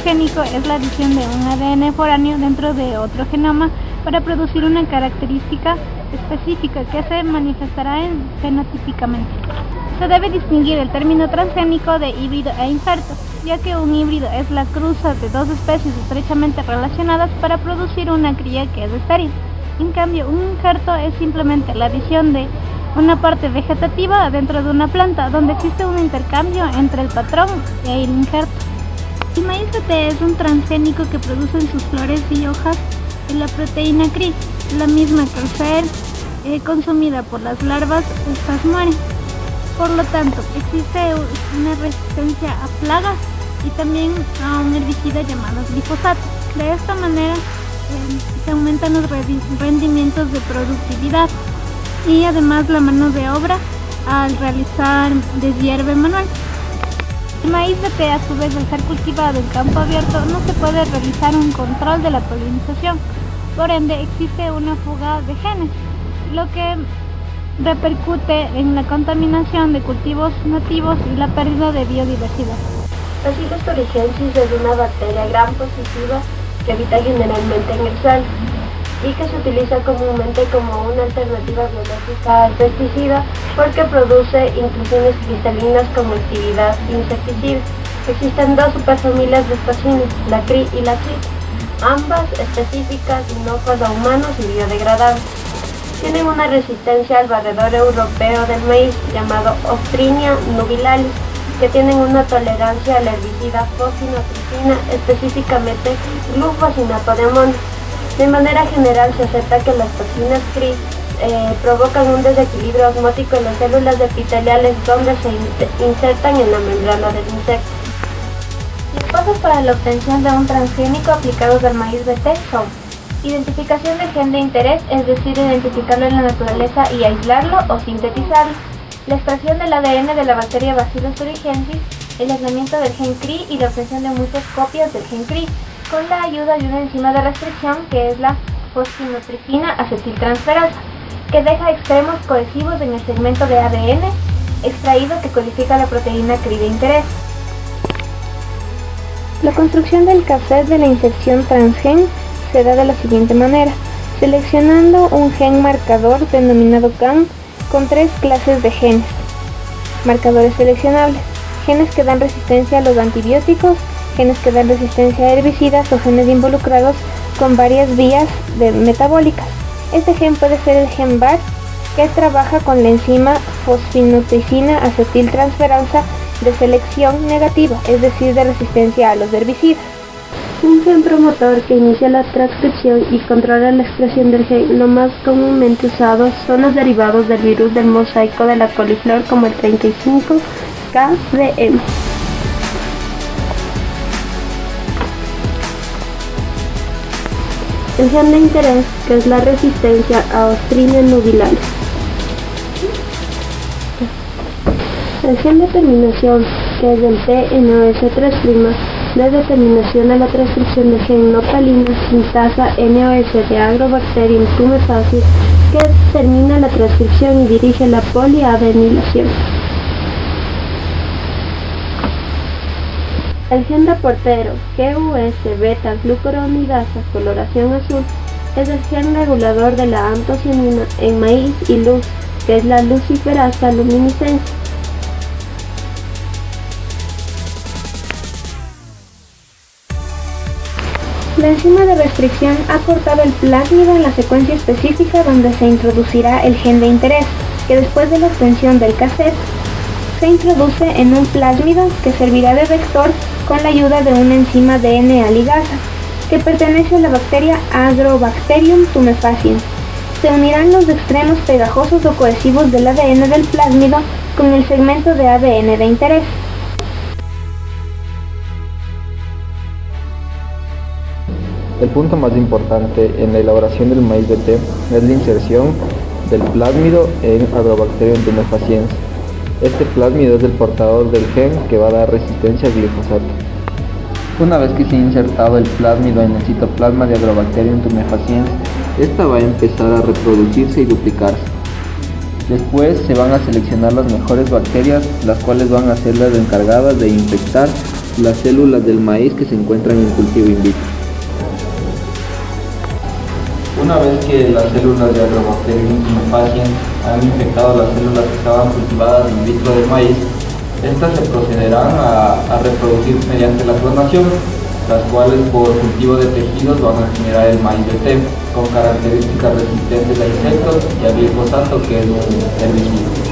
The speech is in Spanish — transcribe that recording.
transgénico es la adición de un ADN foráneo dentro de otro genoma para producir una característica específica que se manifestará fenotípicamente. Se debe distinguir el término transgénico de híbrido e injerto, ya que un híbrido es la cruza de dos especies estrechamente relacionadas para producir una cría que es estéril. En cambio, un injerto es simplemente la adición de una parte vegetativa dentro de una planta, donde existe un intercambio entre el patrón e el injerto. El maíz BT es un transgénico que produce en sus flores y hojas la proteína CRI, la misma que al ser consumida por las larvas, estas mueren. Por lo tanto, existe una resistencia a plagas y también a un herbicida llamado glifosato. De esta manera se aumentan los rendimientos de productividad y además la mano de obra al realizar deshierve manual. El maíz BT, a su vez, al ser cultivado en campo abierto, no se puede realizar un control de la polinización. Por ende, existe una fuga de genes, lo que repercute en la contaminación de cultivos nativos y la pérdida de biodiversidad. Bacillus thuringiensis es una bacteria gram positiva que habita generalmente en el suelo y que se utiliza comúnmente como una alternativa biológica al pesticida porque produce inclusiones cristalinas con actividad insecticida. Existen dos superfamilias de toxinas, la CRI y la CIT, ambas específicas, inocuas a humanos y biodegradables. Tienen una resistencia al barredor europeo del maíz llamado Ostrinia nubilalis, que tienen una tolerancia al herbicida fosfinotricina, específicamente glufosinato de amonio. De manera general se acepta que las toxinas CRI provocan un desequilibrio osmótico en las células epiteliales donde se insertan en la membrana del insecto. Los pasos para la obtención de un transgénico aplicados al maíz BT son: identificación del gen de interés, es decir, identificarlo en la naturaleza y aislarlo o sintetizarlo; la extracción del ADN de la bacteria Bacillus thuringiensis, el aislamiento del gen CRI y la obtención de muchas copias del gen CRI, con la ayuda de una enzima de restricción que es la fosfinotricina acetiltransferasa, que deja extremos cohesivos en el segmento de ADN extraído que codifica la proteína CRI de interés. La construcción del cassette de la inserción transgen se da de la siguiente manera: seleccionando un gen marcador denominado CAM con tres clases de genes. Marcadores seleccionables: genes que dan resistencia a los antibióticos, genes que dan resistencia a herbicidas o genes involucrados con varias vías metabólicas. Este gen puede ser el gen BAR, que trabaja con la enzima fosfinotricina acetiltransferasa de selección negativa, es decir, de resistencia a los herbicidas. Un gen promotor que inicia la transcripción y controla la expresión del gen. Lo más comúnmente usado son los derivados del virus del mosaico de la coliflor, como el 35KDM. El gen de interés, que es la resistencia a Ostrinia nubilalis. El gen de terminación, que es el TNOS3', de determinación a la transcripción del gen nopalina sintasa NOS de Agrobacterium tumefaciens, que termina la transcripción y dirige la poliadenilación. El gen reportero, GUS beta-glucuronidasa coloración azul, es el gen regulador de la antocianina en maíz y luz, que es la luciferasa luminiscencia. La enzima de restricción ha cortado el plásmido en la secuencia específica donde se introducirá el gen de interés, que después de la obtención del cassette se introduce en un plásmido que servirá de vector con la ayuda de una enzima DNA ligasa, que pertenece a la bacteria Agrobacterium tumefaciens. Se unirán los extremos pegajosos o cohesivos del ADN del plásmido con el segmento de ADN de interés. El punto más importante en la elaboración del maíz BT es la inserción del plásmido en Agrobacterium tumefaciens. Este plásmido es el portador del gen que va a dar resistencia al glifosato. Una vez que se ha insertado el plásmido en el citoplasma de Agrobacterium tumefaciens, esta va a empezar a reproducirse y duplicarse. Después se van a seleccionar las mejores bacterias, las cuales van a ser las encargadas de infectar las células del maíz que se encuentran en cultivo in vitro. Una vez que las células de Agrobacterium tumefaciens han infectado las células que estaban cultivadas in vitro del maíz, estas se procederán a reproducir mediante la clonación, las cuales por cultivo de tejidos van a generar el maíz BT con características resistentes a insectos y a glifosato, que es un herbicida.